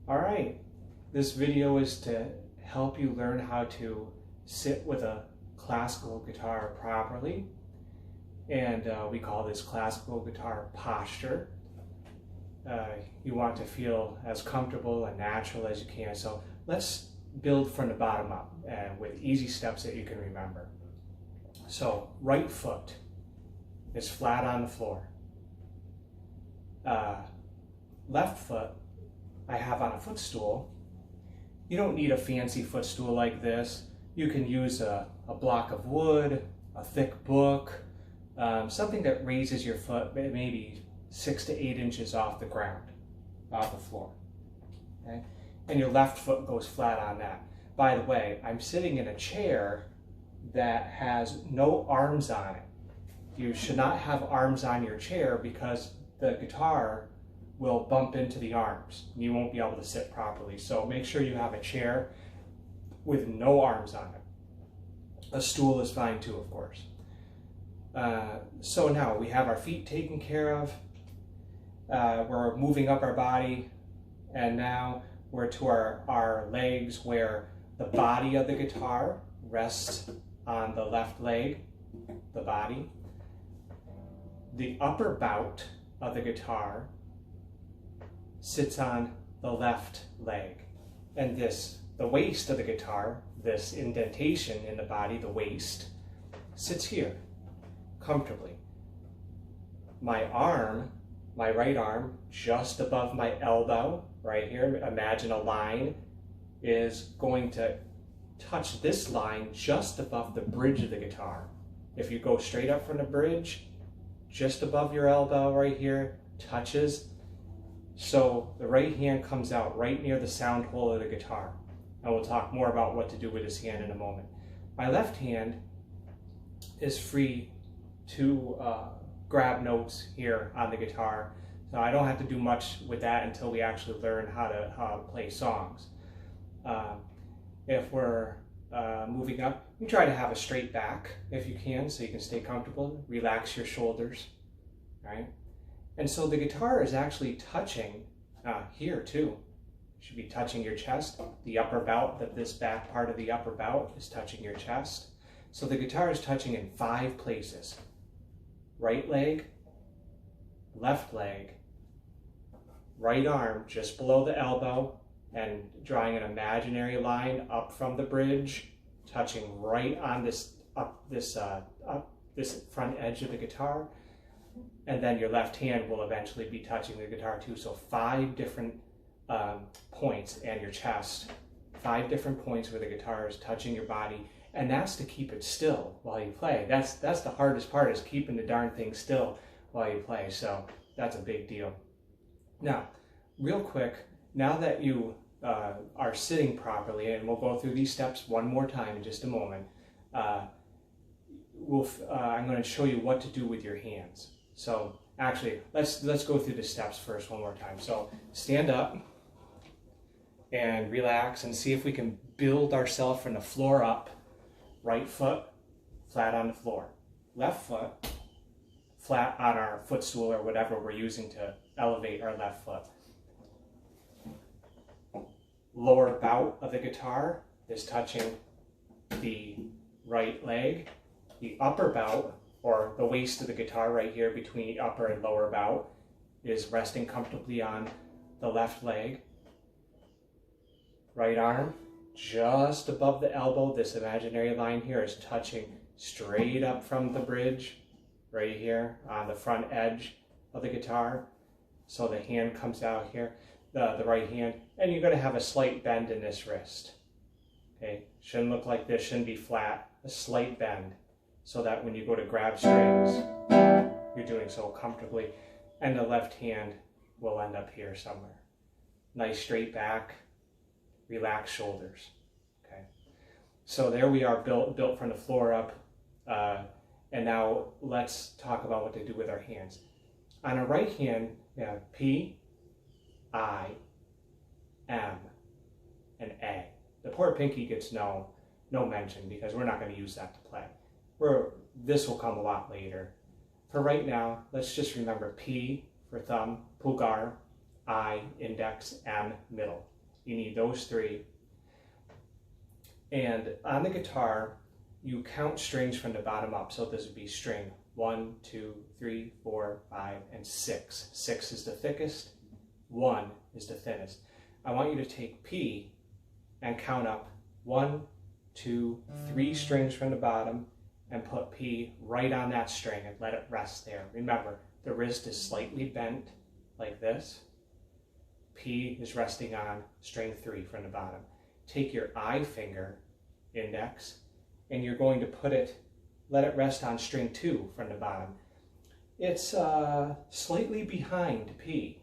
All right, this video is to help you learn how to sit with a classical guitar properly, and we call this classical guitar posture. You want to feel as comfortable and natural as you can, so let's build from the bottom up with easy steps that you can remember. So right foot is flat on the floor. Left foot I have on a footstool. You don't need a fancy footstool like this. You can use a block of wood, a thick book, something that raises your foot maybe 6 to 8 inches off the ground, off the floor. Okay? And your left foot goes flat on that. By the way, I'm sitting in a chair that has no arms on it. You should not have arms on your chair because the guitar will bump into the arms. You won't be able to sit properly. So make sure you have a chair with no arms on it. A stool is fine too, of course. So now we have our feet taken care of. We're moving up our body, and now we're to our legs, where the body of the guitar rests on the left leg, the body. The upper bout of the guitar sits on the left leg, and the waist of the guitar, this indentation in the body, the waist, sits here comfortably. My right arm, just above my elbow, right here, imagine a line, is going to touch this line just above the bridge of the guitar. If you go straight up from the bridge, just above your elbow right here, touches. So the right hand comes out right near the sound hole of the guitar. And we'll talk more about what to do with this hand in a moment. My left hand is free to grab notes here on the guitar. So I don't have to do much with that until we actually learn how to play songs. If we're moving up, you try to have a straight back if you can, so you can stay comfortable. Relax your shoulders, right? And so the guitar is actually touching here too. It should be touching your chest. The upper bout, this back part of the upper bout is touching your chest. So the guitar is touching in 5 places. Right leg, left leg, right arm just below the elbow, and drawing an imaginary line up from the bridge, touching right on this front edge of the guitar. And then your left hand will eventually be touching the guitar too. So 5 different points, and your chest. 5 different points where the guitar is touching your body. And that's to keep it still while you play. That's the hardest part, is keeping the darn thing still while you play. So that's a big deal. Now, real quick, now that you are sitting properly, and we'll go through these steps one more time in just a moment, I'm going to show you what to do with your hands. So actually, let's go through the steps first one more time. So stand up and relax and see if we can build ourselves from the floor up. Right foot flat on the floor. Left foot flat on our footstool or whatever we're using to elevate our left foot. Lower bout of the guitar is touching the right leg. The upper bout, or the waist of the guitar right here between the upper and lower bout, is resting comfortably on the left leg. Right arm, just above the elbow, this imaginary line here is touching straight up from the bridge, right here on the front edge of the guitar. So the hand comes out here, the right hand, and you're going to have a slight bend in this wrist. Okay, shouldn't look like this, shouldn't be flat, a slight bend, so that when you go to grab strings, you're doing so comfortably. And the left hand will end up here somewhere. Nice straight back, relaxed shoulders. Okay, so there we are, built from the floor up. And now let's talk about what to do with our hands. On our right hand, we have P, I, M, and A. The poor pinky gets no mention because we're not going to use that to play. This will come a lot later. For right now, let's just remember P for thumb, pulgar, I, index, M, middle. You need those three. And on the guitar, you count strings from the bottom up. So this would be string 1, 2, 3, 4, 5, and 6. 6 is the thickest, 1 is the thinnest. I want you to take P and count up 1, 2, 3 strings from the bottom and put P right on that string and let it rest there. Remember, the wrist is slightly bent like this. P is resting on string 3 from the bottom. Take your I finger, index, and you're going to put it, let it rest on string 2 from the bottom. It's slightly behind P.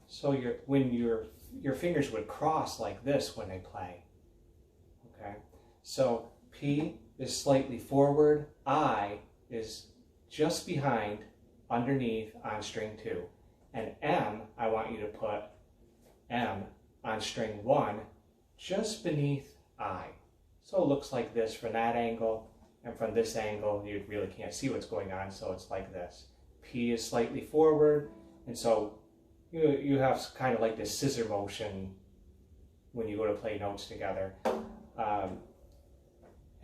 So when your fingers would cross like this when they play. Okay, so P is slightly forward, I is just behind, underneath on string 2. And M, I want you to put M on string 1, just beneath I. So it looks like this from that angle, and from this angle you really can't see what's going on, so it's like this. P is slightly forward, and so you have kind of like this scissor motion when you go to play notes together.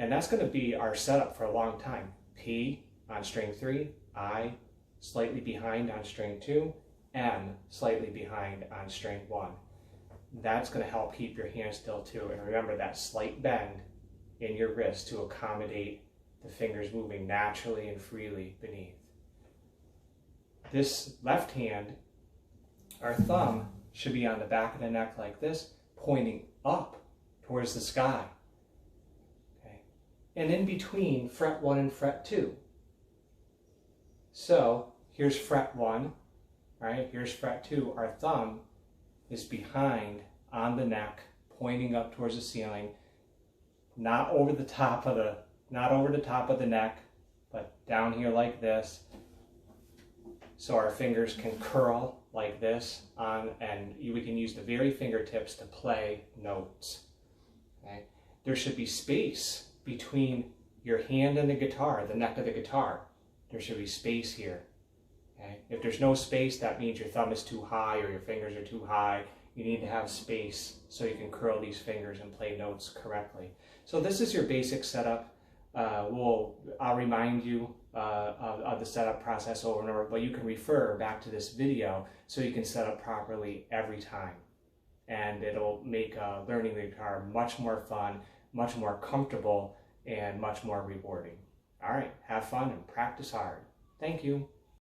And that's going to be our setup for a long time. P on string 3, I slightly behind on string 2, M slightly behind on string 1. That's going to help keep your hand still too. And remember that slight bend in your wrist to accommodate the fingers moving naturally and freely beneath. This left hand, our thumb should be on the back of the neck like this, pointing up towards the sky. Okay. And in between fret 1 and fret 2. So here's fret 1, right? Here's fret 2. Our thumb is behind on the neck, pointing up towards the ceiling, not over the top of the neck, but down here like this. So our fingers can curl like this on, and we can use the very fingertips to play notes. Okay? There should be space between your hand and the guitar, the neck of the guitar. There should be space here. Okay? If there's no space, that means your thumb is too high or your fingers are too high. You need to have space so you can curl these fingers and play notes correctly. So this is your basic setup. I'll remind you of the setup process over and over, but you can refer back to this video so you can set up properly every time. And it'll make learning the guitar much more fun, much more comfortable, and much more rewarding. All right, have fun and practice hard. Thank you.